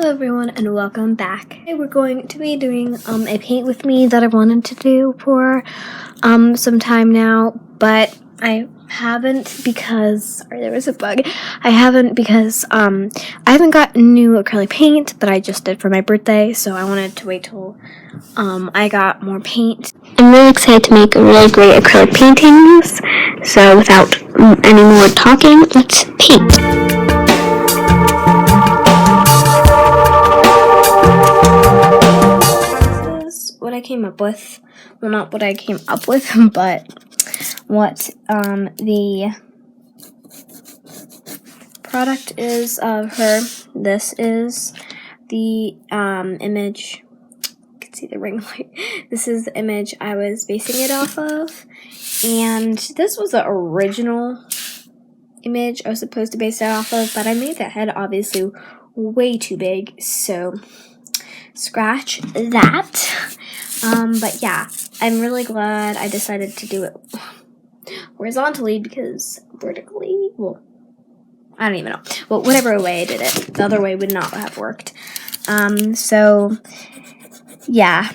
Hello everyone and welcome back. Today we're going to be doing a paint with me that I wanted to do for some time now, but I haven't because there was a bug. I haven't because I haven't got new acrylic paint that I just did for my birthday, so I wanted to wait till I got more paint. I'm really excited to make really great acrylic paintings, so without any more talking, let's paint. What I came up with, well, not what I came up with, but what the product is of her. This is the image. You can see the ring light. This is the image I was basing it off of, and this was the original image I was supposed to base it off of, but I made the head obviously way too big, so scratch that. But yeah, I'm really glad I decided to do it horizontally because vertically, well, I don't even know. Well, whatever way I did it, the other way would not have worked. So yeah.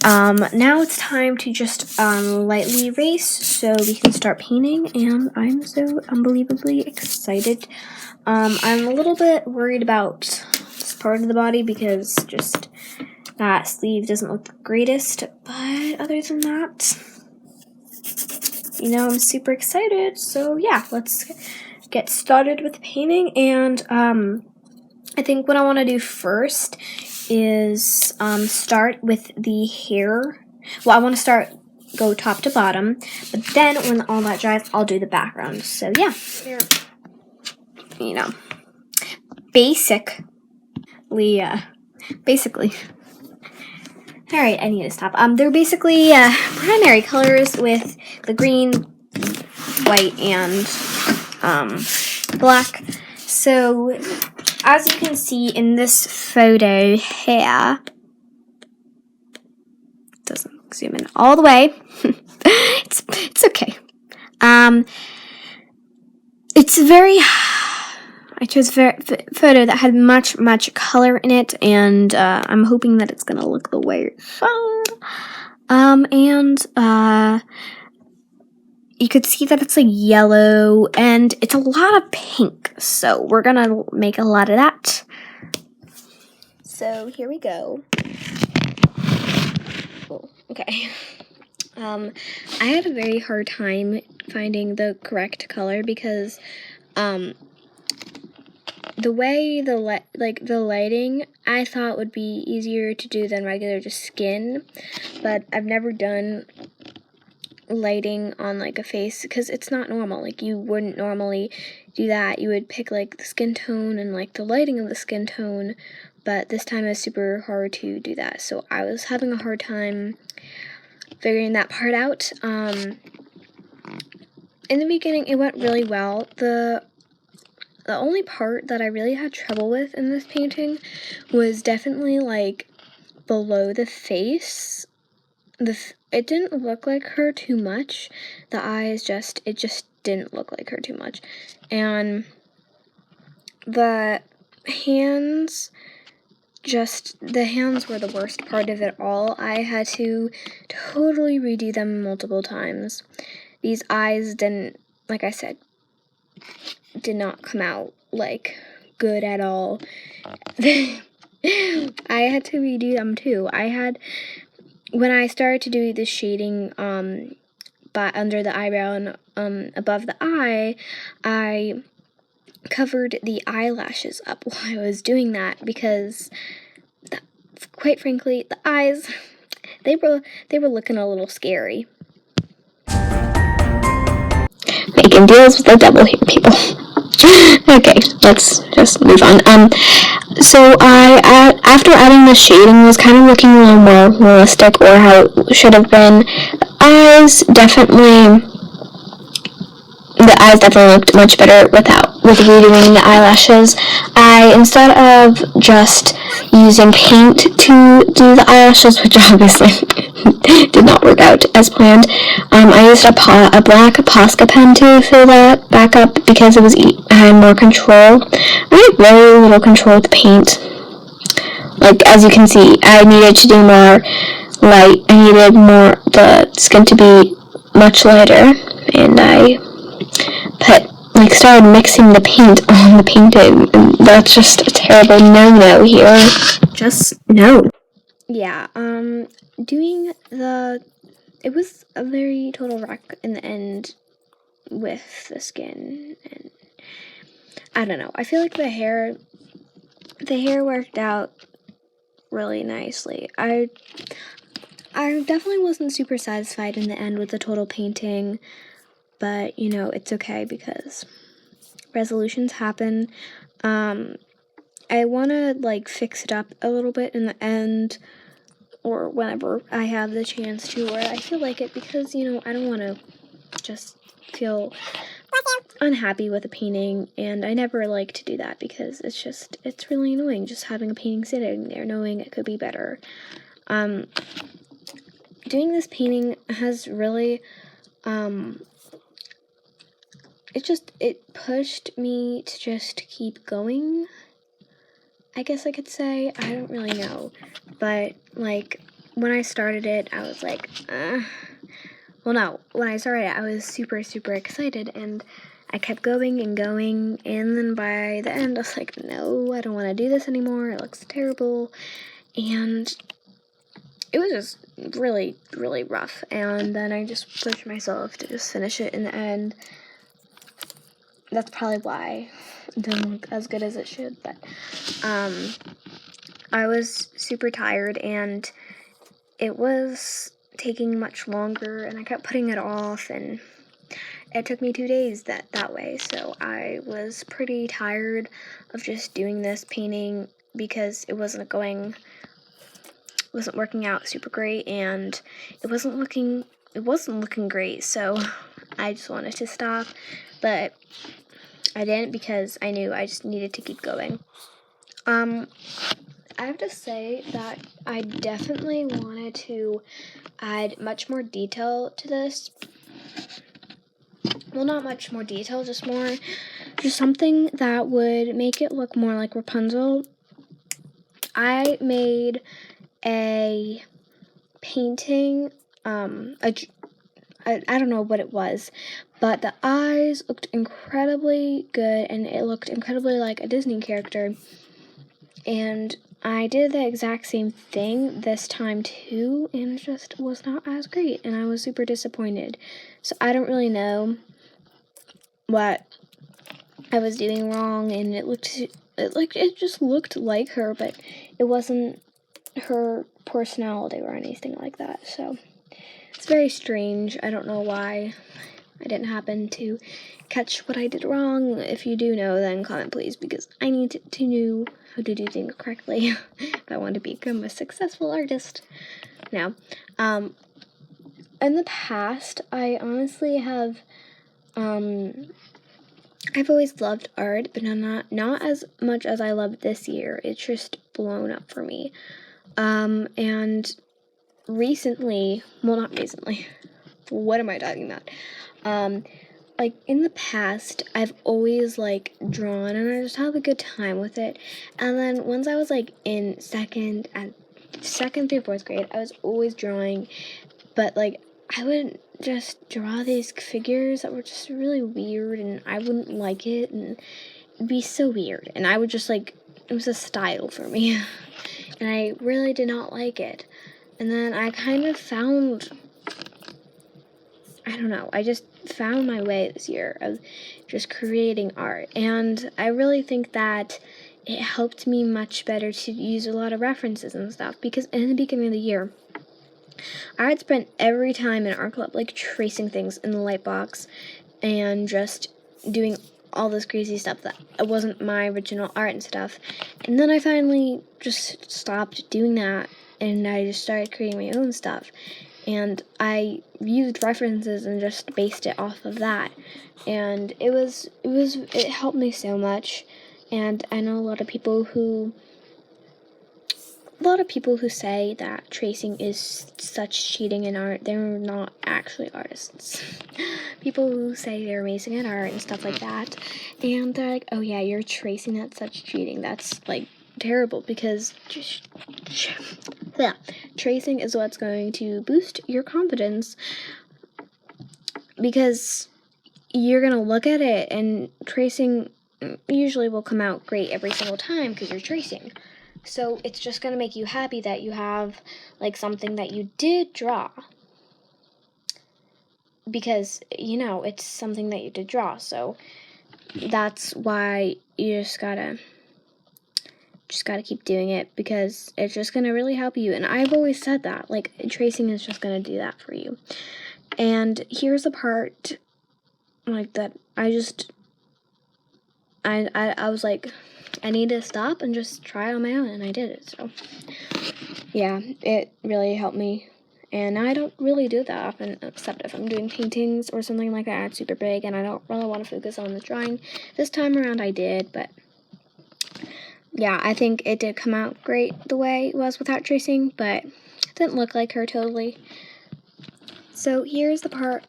Now it's time to just lightly erase so we can start painting, and I'm so unbelievably excited. I'm a little bit worried about this part of the body because just that sleeve doesn't look the greatest, but other than that, you know, I'm super excited. So yeah, let's get started with painting. And I think what I want to do first is start with the hair. Well, I want to go top to bottom, but then when all that dries, I'll do the background. So yeah, you know, basically. Alright, I need to stop. They're basically primary colors with the green, white, and black. So, as you can see in this photo here, doesn't zoom in all the way. it's okay. I chose a photo that had much color in it, and I'm hoping that it's gonna look the way it should. You could see that it's like yellow, and it's a lot of pink, so we're gonna make a lot of that. So here we go. Oh, okay. I had a very hard time finding the correct color because the way the lighting I thought would be easier to do than regular just skin, but I've never done lighting on like a face because it's not normal. Like, you wouldn't normally do that. You would pick like the skin tone and like the lighting of the skin tone, but this time it was super hard to do that, so I was having a hard time figuring that part out. In the beginning it went really well. The only part that I really had trouble with in this painting was definitely like below the face. It didn't look like her too much. The eyes it just didn't look like her too much. And the hands were the worst part of it all. I had to totally redo them multiple times. These eyes didn't, like I said, did not come out like good at all. I had to redo them too. When I started to do the shading but under the eyebrow and above the eye, I covered the eyelashes up while I was doing that because quite frankly the eyes they were looking a little scary. Making deals with the devil here, people. Okay, let's just move on. So after adding the shading, was kind of looking a little more realistic, or how it should have been. The eyes definitely looked much better with redoing the eyelashes. Instead of just using paint to do the eyelashes, which obviously did not work out as planned, I used a black Posca pen to fill that back up because I had more control. I had very little control with the paint. like, as you can see, I needed to do more light. I needed the skin to be much lighter, and I started mixing the paint on the painting, and that's just a terrible no-no here. Just no. Yeah, it was a very total wreck in the end with the skin, and I don't know. I feel like the hair worked out really nicely. I definitely wasn't super satisfied in the end with the total painting, but you know, it's okay because resolutions happen. I want to like fix it up a little bit in the end, or whenever I have the chance to, or I feel like it, because you know, I don't want to just feel unhappy with a painting, and I never like to do that because it's really annoying just having a painting sitting there knowing it could be better. Doing this painting has really it pushed me to just keep going, I guess I could say. I don't really know, but like when I started it, I was like, well, no, when I started it, I was super, super excited, and I kept going and going, and then by the end, I was like, no, I don't want to do this anymore, it looks terrible, and it was just really, really rough, and then I just pushed myself to just finish it in the end. That's probably why it doesn't look as good as it should, but, I was super tired, and it was taking much longer, and I kept putting it off, and it took me 2 days that way, so I was pretty tired of just doing this painting because it wasn't working out super great, and it wasn't looking great, so I just wanted to stop, but I didn't because I knew I just needed to keep going. I have to say that I definitely wanted to add much more detail to this. Well, not much more detail, just something that would make it look more like Rapunzel. I made a painting, I don't know what it was, but the eyes looked incredibly good, and it looked incredibly like a Disney character, and I did the exact same thing this time too, and it just was not as great, and I was super disappointed. So I don't really know what I was doing wrong, and it just looked like her, but it wasn't her personality or anything like that. So it's very strange. I don't know why I didn't happen to catch what I did wrong. If you do know, then comment please, because I need to know how to do things correctly if I want to become a successful artist. Now, in the past, I honestly have, I've always loved art, but not as much as I love this year. It's just blown up for me. And recently, well, not recently. What am I talking about? Like, in the past, I've always, like, drawn, and I just have a good time with it. And then once I was, like, in second through fourth grade, I was always drawing, but, like, I would just draw these figures that were just really weird, and I wouldn't like it, and it'd be so weird. And I would just, like, it was a style for me, and I really did not like it. And then I kind of I just found my way this year of just creating art, and I really think that it helped me much better to use a lot of references and stuff, because in the beginning of the year, I had spent every time in art club, like, tracing things in the light box and just doing all this crazy stuff that wasn't my original art and stuff, and then I finally just stopped doing that, and I just started creating my own stuff. And I used references and just based it off of that. And it helped me so much. And I know a lot of people who say that tracing is such cheating in art. They're not actually artists. People who say they're amazing at art and stuff like that. And they're like, oh yeah, you're tracing, that's such cheating. That's like terrible because tracing is what's going to boost your confidence, because you're going to look at it and tracing usually will come out great every single time because you're tracing. So it's just going to make you happy that you have like something that you did draw, because it's something that you did draw. So that's why you just gotta keep doing it, because it's just gonna really help you. And I've always said that, like, tracing is just gonna do that for you. And here's the part like that I was like, I need to stop and just try on my own, and I did it. So yeah, it really helped me. And I don't really do that often, except if I'm doing paintings or something like that. It's super big, and I don't really want to focus on the drawing. This time around I did, but yeah, I think it did come out great the way it was without tracing, but it didn't look like her totally. So here's the part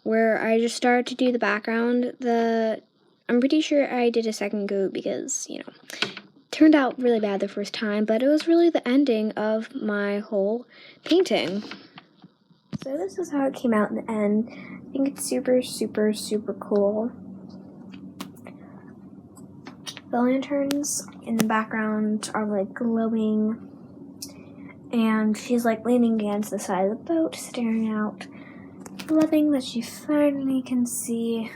where I just started to do the background. I'm pretty sure I did a second go because, turned out really bad the first time, but it was really the ending of my whole painting. So this is how it came out in the end. I think it's super, super, super cool. The lanterns in the background are like glowing, and she's like leaning against the side of the boat, staring out, loving that she finally can see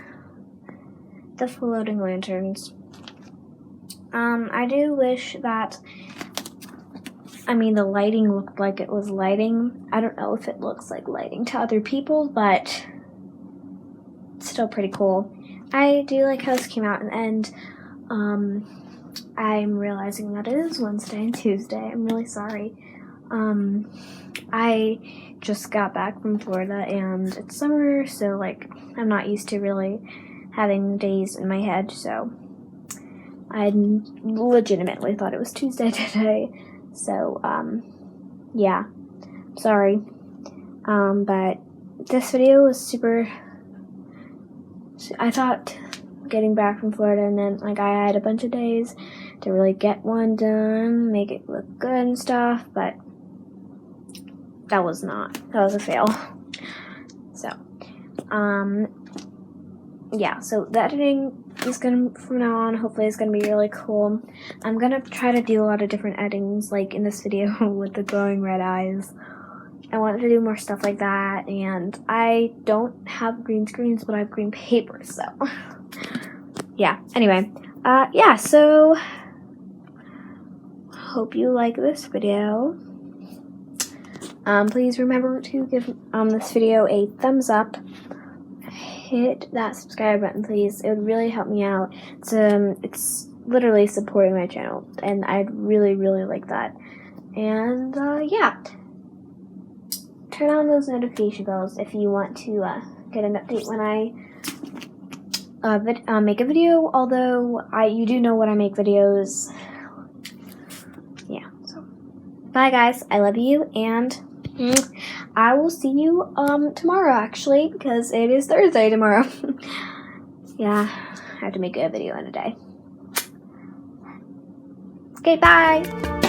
the floating lanterns. I do wish that, the lighting looked like it was lighting. I don't know if it looks like lighting to other people, but it's still pretty cool. I do like how this came out in the end. I'm realizing that it is Wednesday and Tuesday. I'm really sorry. I just got back from Florida and it's summer, so like I'm not used to really having days in my head, so I legitimately thought it was Tuesday today. So yeah, sorry. But this video was super, I thought getting back from Florida and then like I had a bunch of days to really get one done, make it look good and stuff, but that was a fail. So yeah, so the editing is gonna, from now on, hopefully is gonna be really cool. I'm gonna try to do a lot of different editings, like in this video with the glowing red eyes. I want to do more stuff like that, and I don't have green screens, but I have green paper, so yeah. Anyway, yeah, so hope you like this video. Please remember to give this video a thumbs up. Hit that subscribe button, please. It would really help me out. It's literally supporting my channel, and I'd really, really like that. And yeah, turn on those notification bells if you want to get an update when I make a video. Although you do know when I make videos. Yeah. So bye, guys. I love you, and I will see you tomorrow, actually, because it is Thursday tomorrow. Yeah, I have to make a video in a day. Okay, bye!